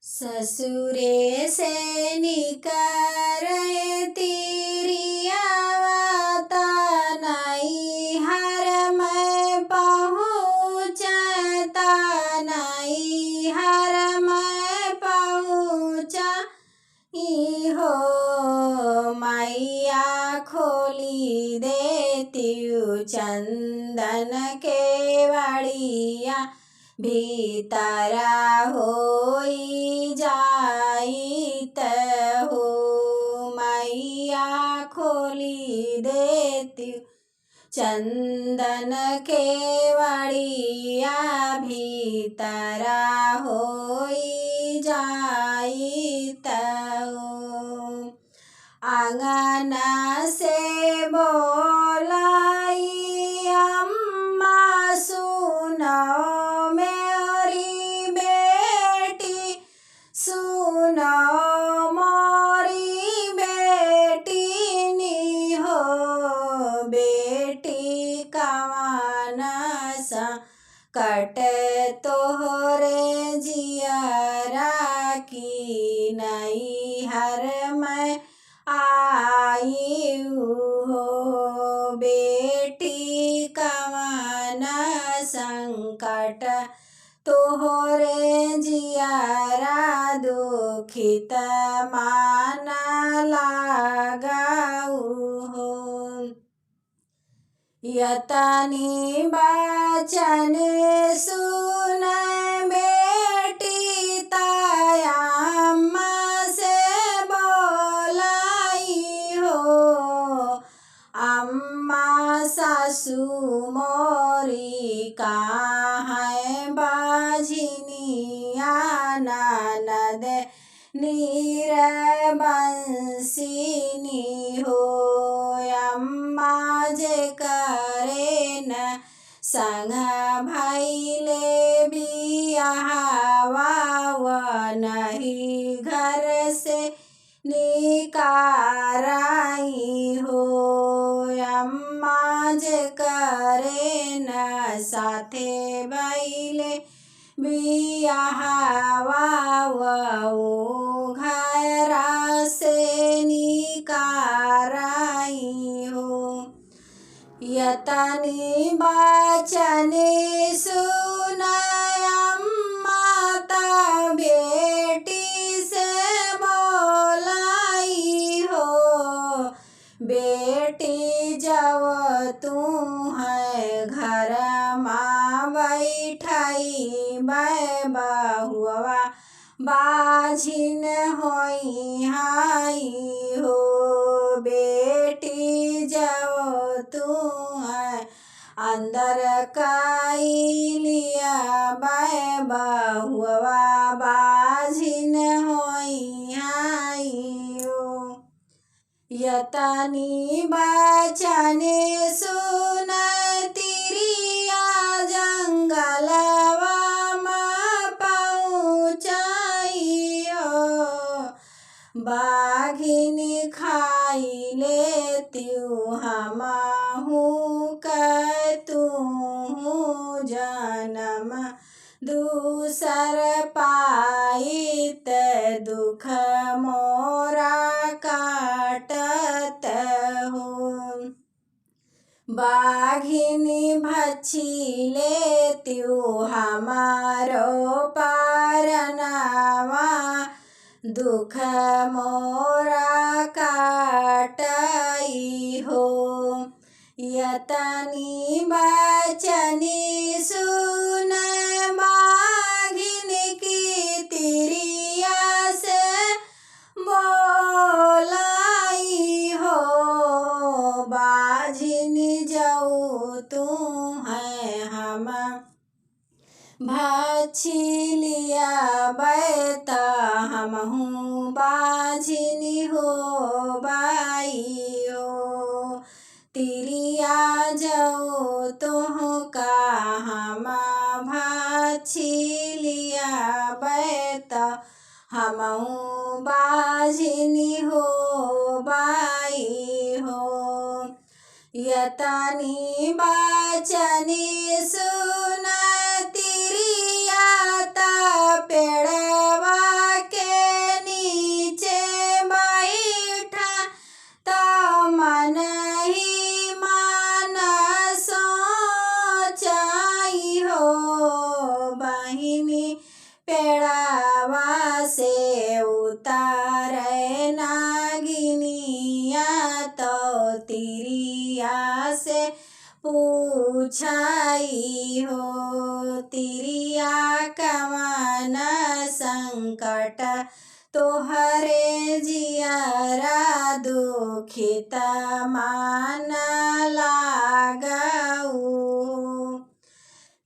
ससुरे से निकरे तिरियावता नैहर में पहुँचता नैहर में पहुँचा हो मैया खोली देतियु चंदन के वड़िया भीतरा होई जाइत हो मैया खोली देती चंदन के वड़िया भीतरा होई जाइत हो आंगन से बोलाई अम्मा सुनो मेरी बेटी सुनो मोरी बेटी नी हो बेटी कवन सा कट तोहरे जियरा की नैहर में आई हो बेटी कवन संकट तोहरे जियरा दुखित मान लगाऊ हो यतनी बचन सुन बेटी तायम्मा से बोलाई हो अम्मा सासू मोरी कहाँ बाझिनिया ननद नीर बंसिनी हो अम्मा जे करे न संग भैले बियाहवा नहीं घर से निकाराई हो अम्मा जे करे न साथे भैले बियाहवा घरा से निकाराई हो यतनी बचन सुन अम्मा बेटी से बोलाई हो बेटी जब तू है घर माँ बैठाई बहुआ बाझिन होई हाई हो बेटी जब तू है अंदर काई लिया बहुआ बाझिन होई हाई हो यतनी बचन सुन तिरिया जंगलवा में पहुँचाई हो बाघिनी खाई लेत्यू हमहू तू जन्म दूसर पाइत दुख मोरा काटत हो बाघिनी भक्षी लेत्यू हमारो पारनवा दुख मोरा काटई हो यतनी बचनी सुन बाघिन की तिरिया से बोलाई हो बाझिन जाऊ तू है हम भक्षी लिया बैता हमहूँ बाझिनी हो बाइयो तिरिया जाओ तुह का हम भक्षी लिया बैता हमहूँ बाझिनी हो बाई हो यतनी बचनी सुन तिरिया पेड़वा पूछाई हो तिरिया कवन संकट तोहरे जियरा दुखित मान लागऊ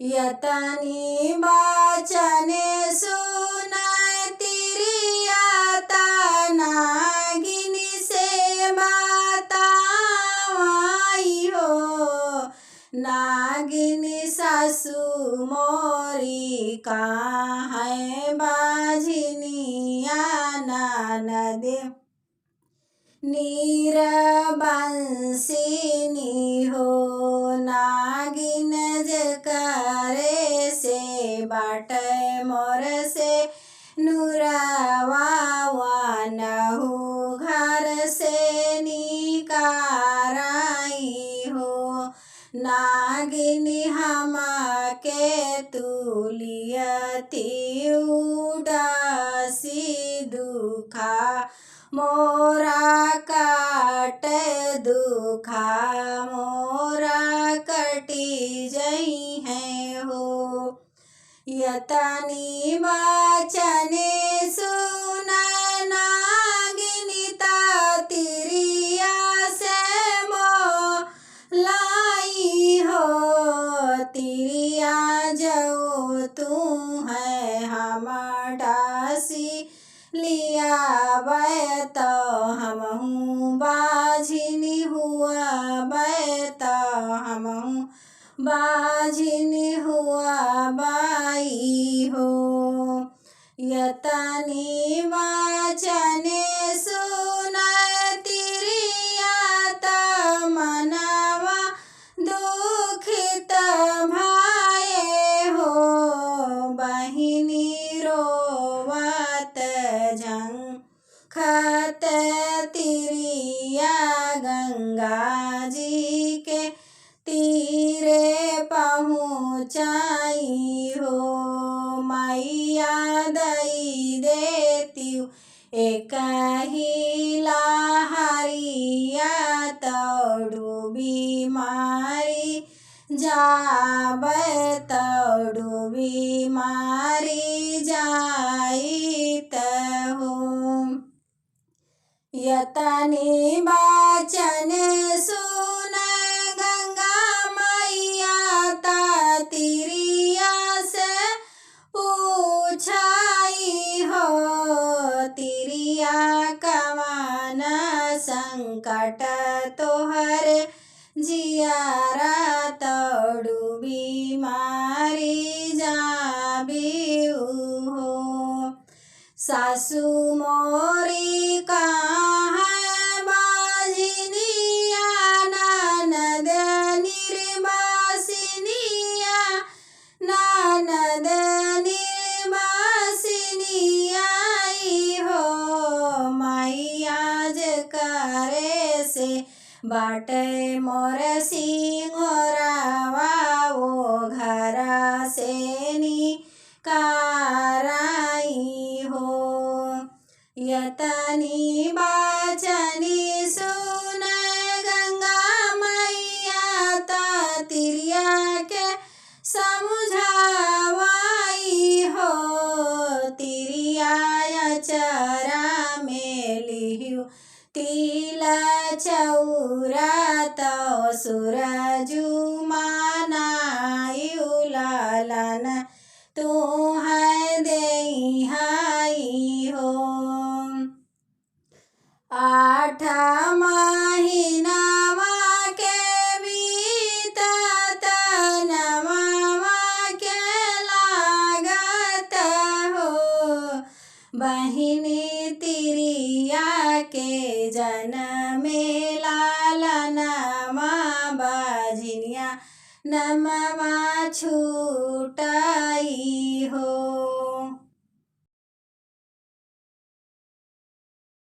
यतनी बचने सुन तिरिया नागिनी से बताई हो नागिनी सासु मोरी काहे बाझिनिया ननद नीर बंसिनी हो नागिन जकरे से बाट मोर से नुरवानहु घर से निकाराई हो नागिनी हम के तुलियती उदासी दुखा मोरा काट दुखा मोरा कटी जई है हो यतनी बचने सुन नागिनी तिरिया से मोलाई हो तिरिया जो तू है हम डासी लिया बैत हमहूँ बाझिनी हुआ बैत हमहूँ बाझिनी हुआ बाई हो यतनी वचने सुन तिरिया मनवा दुखित भाए हो बहिनी रोवत झंखत तिरिया गंगा जी के तीरे पहुँचाई हो मैया दई देती एक ही लहरिया तोड़ू बीमारी जाबै तोड़ू बीमारी जाइत हो यतनी बचन सुन गंगा मैया तिरिया से पूछाई हो तिरिया कवन संकट तोहर जियारा तोड़ू बीमारी जाबिऊ हो सासु मोरी कहाँ बाझिनिया ननद निर्वासिनिया ननद निर्वासिनिया हो मैया जकरे से बाटे मोर सिंघोरावा वो घर से निकाराई हो यतनी बचनी सुन गंगा मैया तिरिया के समझावाई हो तिरिया चरा में लिहु तिला चौरा तो सूरजु मानायु लालन तू है देहाई हो 8 महीनावा के बीतत नववा के लागत हो बहिनी तिरिया के जनमे लालनमा बाझिनिया नमवा छूटाई